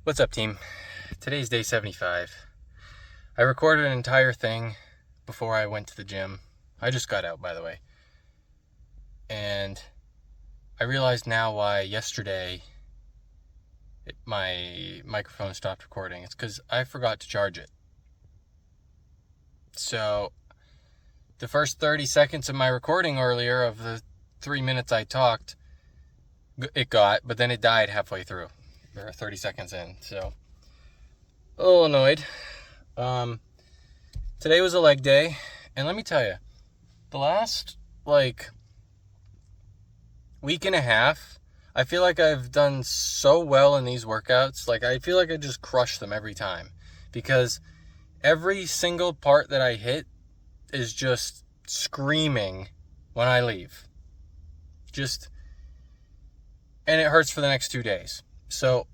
What's up, team? Today's day 75. I recorded an entire thing before I went to the gym. I just got out, by the way. And I realized now why yesterday my microphone stopped recording. It's because I forgot to charge it. So the first 30 seconds of my recording earlier of the 3 minutes I talked, it got, but then it died halfway through. Or 30 seconds in, so a little annoyed. Today was a leg day, and let me tell you, the last, week and a half, I feel like I've done so well in these workouts. I feel like I just crush them every time, because every single part that I hit is just screaming when I leave. And it hurts for the next 2 days. So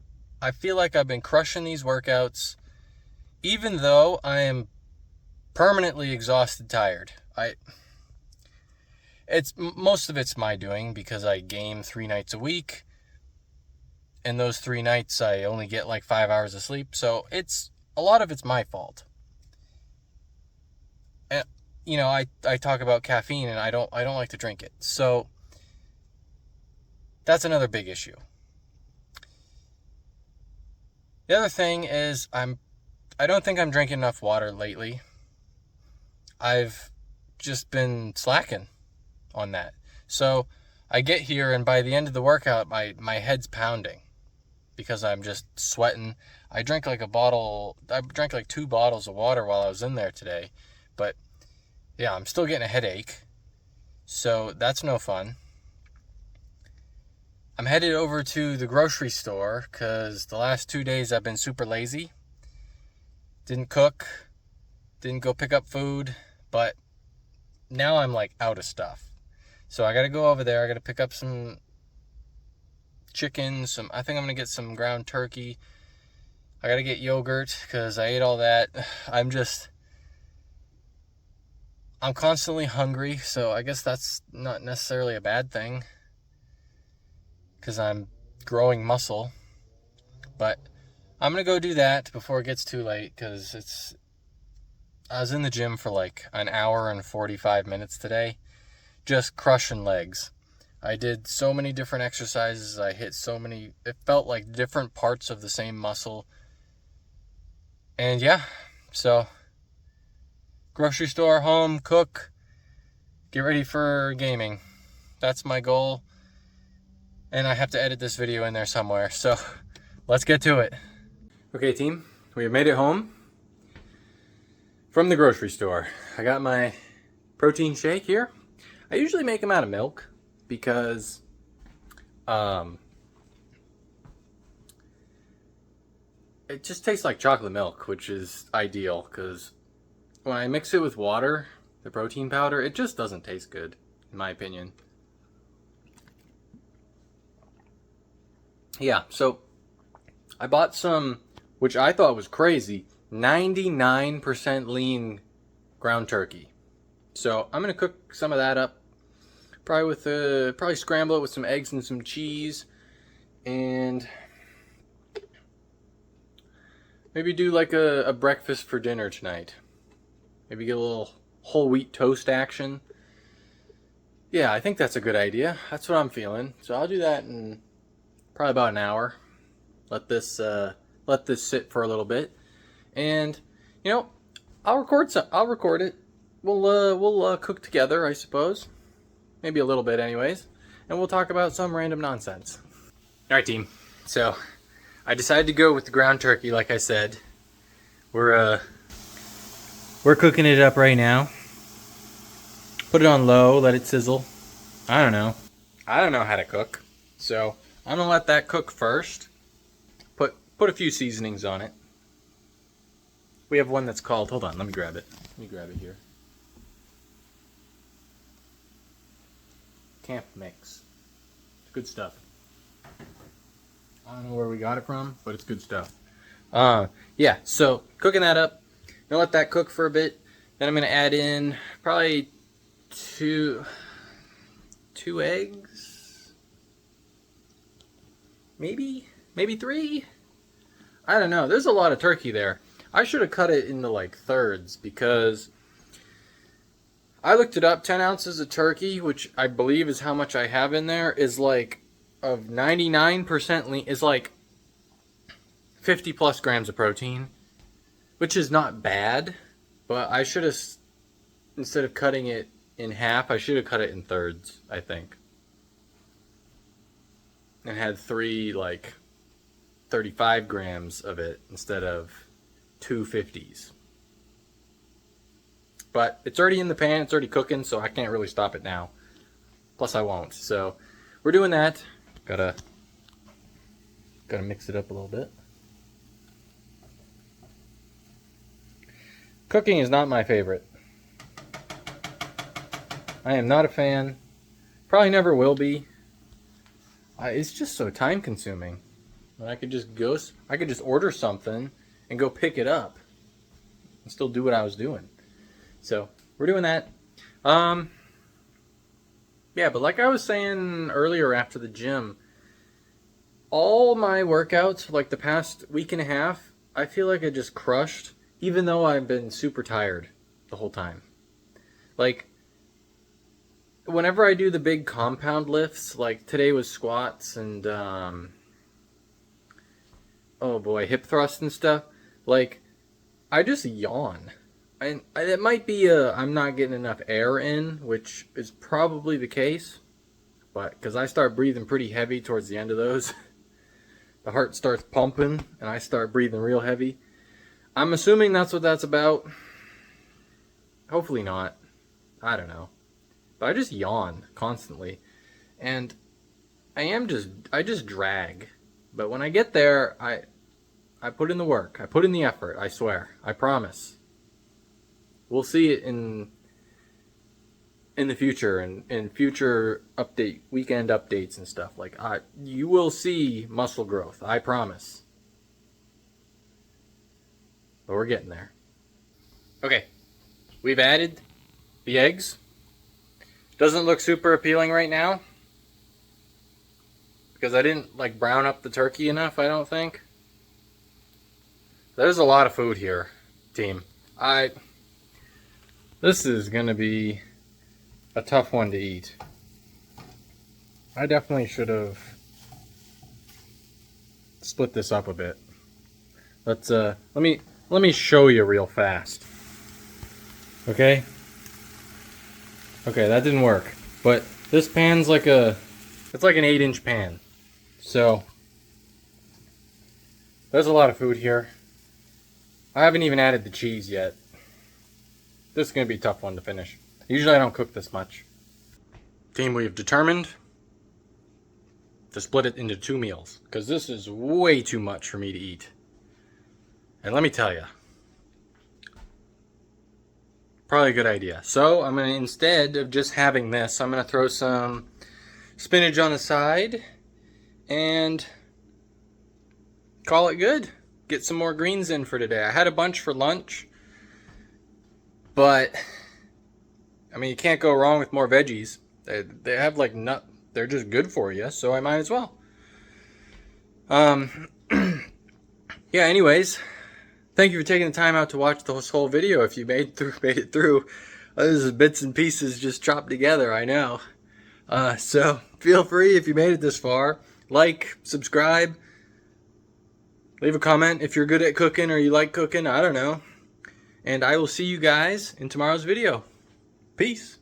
I feel like I've been crushing these workouts, even though I am permanently exhausted, tired. Most of it's my doing, because I game 3 nights a week, and those 3 nights I only get 5 hours of sleep. So a lot of it's my fault. And I talk about caffeine, and I don't like to drink it. So that's another big issue. The other thing is I don't think I'm drinking enough water lately. I've just been slacking on that. So I get here, and by the end of the workout, my head's pounding because I'm just sweating. I drank 2 bottles of water while I was in there today, but yeah, I'm still getting a headache. So that's no fun. I'm headed over to the grocery store because the last 2 days I've been super lazy. Didn't cook, didn't go pick up food, but now I'm out of stuff. So I got to go over there. I got to pick up some chicken, I think I'm going to get some ground turkey. I got to get yogurt because I ate all that. I'm constantly hungry, so I guess that's not necessarily a bad thing, because I'm growing muscle. But I'm going to go do that before it gets too late, because I was in the gym for an hour and 45 minutes today, just crushing legs. I did so many different exercises. I hit so many, it felt like different parts of the same muscle. And yeah, so grocery store, home, cook, get ready for gaming. That's my goal. And I have to edit this video in there somewhere. So let's get to it. Okay, team, we have made it home from the grocery store. I got my protein shake here. I usually make them out of milk because it just tastes like chocolate milk, which is ideal, because when I mix it with water, the protein powder, it just doesn't taste good, in my opinion. Yeah, so I bought some, which I thought was crazy, 99% lean ground turkey. So I'm gonna cook some of that up, probably scramble it with some eggs and some cheese, and maybe do a breakfast for dinner tonight. Maybe get a little whole wheat toast action. Yeah, I think that's a good idea. That's what I'm feeling. So I'll do that in probably about an hour. Let this sit for a little bit, and I'll record it. We'll cook together, I suppose. Maybe a little bit, anyways, and we'll talk about some random nonsense. All right, team. So I decided to go with the ground turkey, like I said. We're cooking it up right now. Put it on low, let it sizzle. I don't know how to cook, so I'm gonna let that cook first. Put a few seasonings on it. We have one that's called, hold on, let me grab it here. Camp Mix. It's good stuff. I don't know where we got it from, but it's good stuff. Yeah, so cooking that up. Gonna let that cook for a bit. Then I'm gonna add in probably two eggs, maybe 3. I don't know. There's a lot of turkey there. I should have cut it into like thirds because I looked it up. 10 ounces of turkey, which I believe is how much I have in there, is like of 99% lean, is like 50 plus grams of protein, which is not bad. But I should have, instead of cutting it in half, I should have cut it in thirds, I think. And had 3 like 35 grams of it instead of 2 50s. But it's already in the pan, it's already cooking, so I can't really stop it now. Plus I won't. So we're doing that. Gotta mix it up a little bit. Cooking is not my favorite. I am not a fan. Probably never will be. It's just so time consuming. When I could just order something and go pick it up and still do what I was doing. So we're doing that. Yeah, but like I was saying earlier after the gym, all my workouts for like the past week and a half, I feel like I just crushed, even though I've been super tired the whole time. Like, whenever I do the big compound lifts, like today was squats and, oh boy, hip thrusts and stuff, like, I just yawn. And it might be I'm not getting enough air in, which is probably the case. But because I start breathing pretty heavy towards the end of those, the heart starts pumping and I start breathing real heavy. I'm assuming that's what that's about. Hopefully not. I don't know. But I just yawn constantly. And I just drag. But when I get there, I put in the work. I put in the effort, I swear. I promise. We'll see it in the future and in future weekend updates and stuff. Like, you will see muscle growth, I promise. But we're getting there. Okay, we've added the eggs. Doesn't look super appealing right now because I didn't like brown up the turkey enough, I don't think. There's a lot of food here, team. This is going to be a tough one to eat. I definitely should have split this up a bit. Let me show you real fast. Okay? Okay, that didn't work. But this pan's like it's like an 8-inch pan. So there's a lot of food here. I haven't even added the cheese yet. This is going to be a tough one to finish. Usually I don't cook this much. Team, we've determined to split it into 2 meals, because this is way too much for me to eat. And let me tell you, probably a good idea. So I'm going to, instead of just having this, I'm going to throw some spinach on the side and call it good. Get some more greens in for today. I had a bunch for lunch. But, I mean, you can't go wrong with more veggies. They have like they're just good for you, so I might as well. Yeah, anyways, thank you for taking the time out to watch this whole video. If you made it through. This is bits and pieces just chopped together, I know. So, feel free if you made it this far. Like, subscribe, leave a comment if you're good at cooking or you like cooking, I don't know. And I will see you guys in tomorrow's video. Peace.